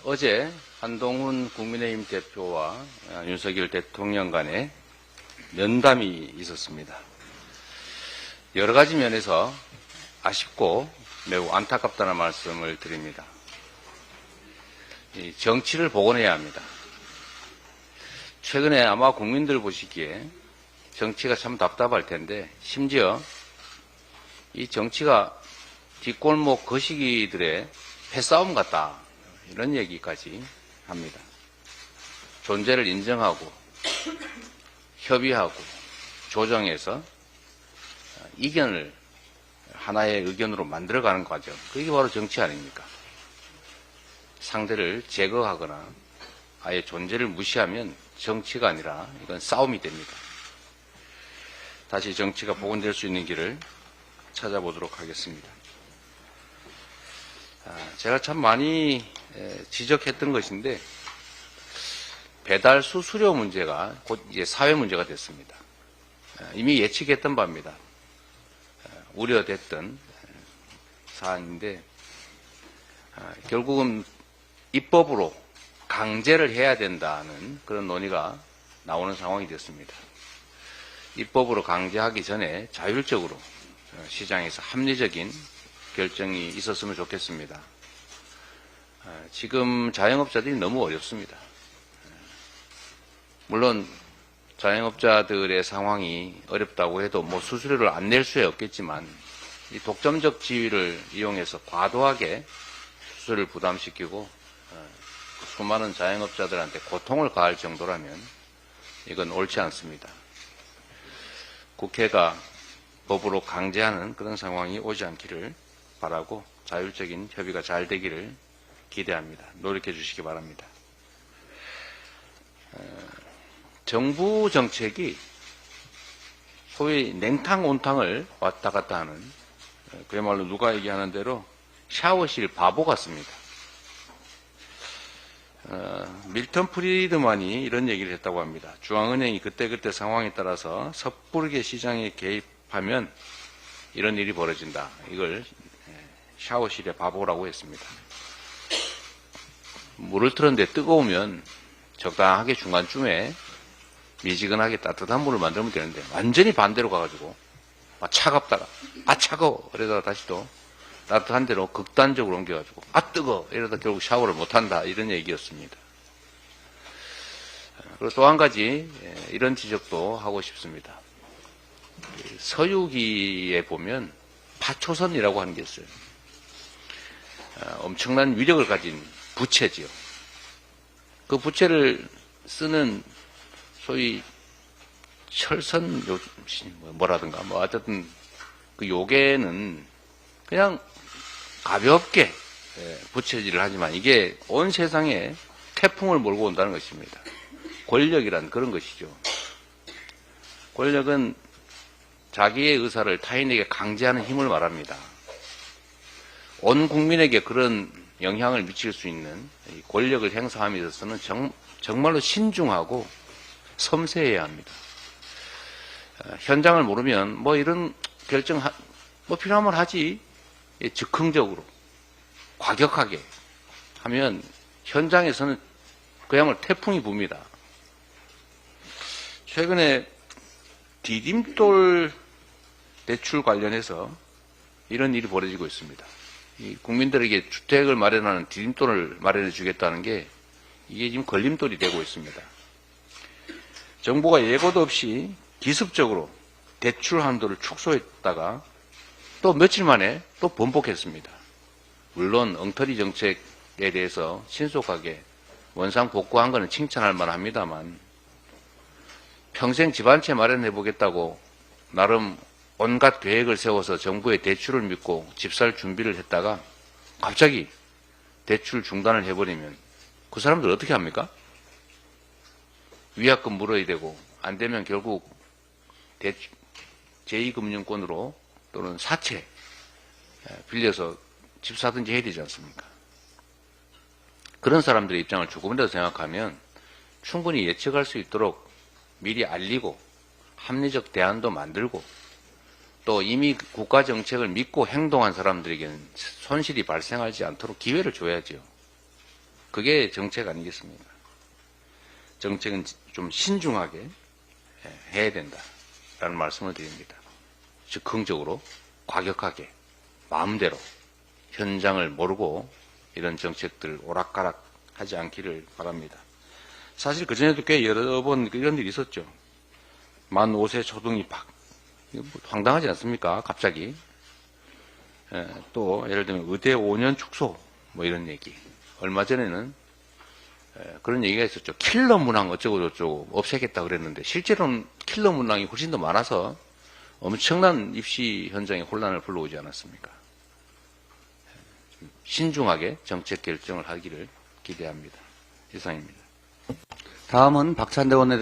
어제 한동훈 국민의힘 대표와 윤석열 대통령 간에 면담이 있었습니다. 여러 가지 면에서 아쉽고 매우 안타깝다는 말씀을 드립니다. 정치를 복원해야 합니다. 최근에 아마 국민들 보시기에 정치가 참 답답할 텐데, 심지어 이 정치가 뒷골목 거시기들의 패싸움 같다, 이런 얘기까지 합니다. 존재를 인정하고 협의하고 조정해서 이견을 하나의 의견으로 만들어가는 과정, 그게 바로 정치 아닙니까? 상대를 제거하거나 아예 존재를 무시하면 정치가 아니라 이건 싸움이 됩니다. 다시 정치가 복원될 수 있는 길을 찾아보도록 하겠습니다. 제가 참 많이 지적했던 것인데, 배달 수수료 문제가 곧 이제 사회 문제가 됐습니다. 이미 예측했던 바입니다. 우려됐던 사안인데, 결국은 입법으로 강제를 해야 된다는 그런 논의가 나오는 상황이 됐습니다. 입법으로 강제하기 전에 자율적으로 시장에서 합리적인 결정이 있었으면 좋겠습니다. 지금 자영업자들이 너무 어렵습니다. 물론 자영업자들의 상황이 어렵다고 해도 뭐 수수료를 안 낼 수야 없겠지만, 이 독점적 지위를 이용해서 과도하게 수수료를 부담시키고 수많은 자영업자들한테 고통을 가할 정도라면 이건 옳지 않습니다. 국회가 법으로 강제하는 그런 상황이 오지 않기를 바라고, 자율적인 협의가 잘 되기를 기대합니다. 노력해 주시기 바랍니다. 정부 정책이 소위 냉탕 온탕을 왔다 갔다 하는, 그야말로 누가 얘기하는 대로 샤워실 바보 같습니다. 밀턴 프리드만이 이런 얘기를 했다고 합니다. 중앙은행이 그때그때 상황에 따라서 섣부르게 시장에 개입하면 이런 일이 벌어진다. 이걸 샤워실의 바보라고 했습니다. 물을 틀었는데 뜨거우면 적당하게 중간쯤에 미지근하게 따뜻한 물을 만들면 되는데, 완전히 반대로 가가지고 차갑다가 차가워 이러다가 다시 또 따뜻한 데로 극단적으로 옮겨가지고 뜨거 이러다 결국 샤워를 못한다, 이런 얘기였습니다. 그리고 또 한 가지 이런 지적도 하고 싶습니다. 서유기에 보면 파초선이라고 하는 게 있어요. 엄청난 위력을 가진 부채지요. 그 부채를 쓰는 소위 철선 뭐라든가 뭐 어쨌든 그 요괴는 그냥 가볍게 부채질을 하지만 이게 온 세상에 태풍을 몰고 온다는 것입니다. 권력이란 그런 것이죠. 권력은 자기의 의사를 타인에게 강제하는 힘을 말합니다. 온 국민에게 그런 영향을 미칠 수 있는 권력을 행사함에 있어서는 정말로 신중하고 섬세해야 합니다. 현장을 모르면 뭐 이런 결정 뭐 필요하면 하지, 즉흥적으로 과격하게 하면 현장에서는 그야말로 태풍이 붑니다. 최근에 디딤돌 대출 관련해서 이런 일이 벌어지고 있습니다. 이 국민들에게 주택을 마련하는 디딤돌을 마련해 주겠다는 게 이게 지금 걸림돌이 되고 있습니다. 정부가 예고도 없이 기습적으로 대출 한도를 축소했다가 또 며칠 만에 또 번복했습니다. 물론 엉터리 정책에 대해서 신속하게 원상 복구한 것은 칭찬할 만합니다만, 평생 집 한 채 마련해 보겠다고 나름 온갖 계획을 세워서 정부의 대출을 믿고 집 살 준비를 했다가 갑자기 대출 중단을 해버리면 그 사람들 어떻게 합니까? 위약금 물어야 되고, 안 되면 결국 제2금융권으로 또는 사채 빌려서 집 사든지 해야 되지 않습니까? 그런 사람들의 입장을 조금이라도 생각하면 충분히 예측할 수 있도록 미리 알리고 합리적 대안도 만들고, 또 이미 국가 정책을 믿고 행동한 사람들에게는 손실이 발생하지 않도록 기회를 줘야죠. 그게 정책 아니겠습니까? 정책은 좀 신중하게 해야 된다라는 말씀을 드립니다. 즉흥적으로, 과격하게, 마음대로 현장을 모르고 이런 정책들 오락가락 하지 않기를 바랍니다. 사실 그전에도 꽤 여러 번 이런 일이 있었죠. 만 5세 초등 입학. 이거 뭐 황당하지 않습니까? 갑자기. 또 예를 들면 의대 5년 축소 뭐 이런 얘기. 얼마 전에는 그런 얘기가 있었죠. 킬러 문항 어쩌고 저쩌고 없애겠다 그랬는데 실제로는 킬러 문항이 훨씬 더 많아서 엄청난 입시 현장에 혼란을 불러오지 않았습니까? 좀 신중하게 정책 결정을 하기를 기대합니다. 이상입니다. 다음은 박찬대 원내대표.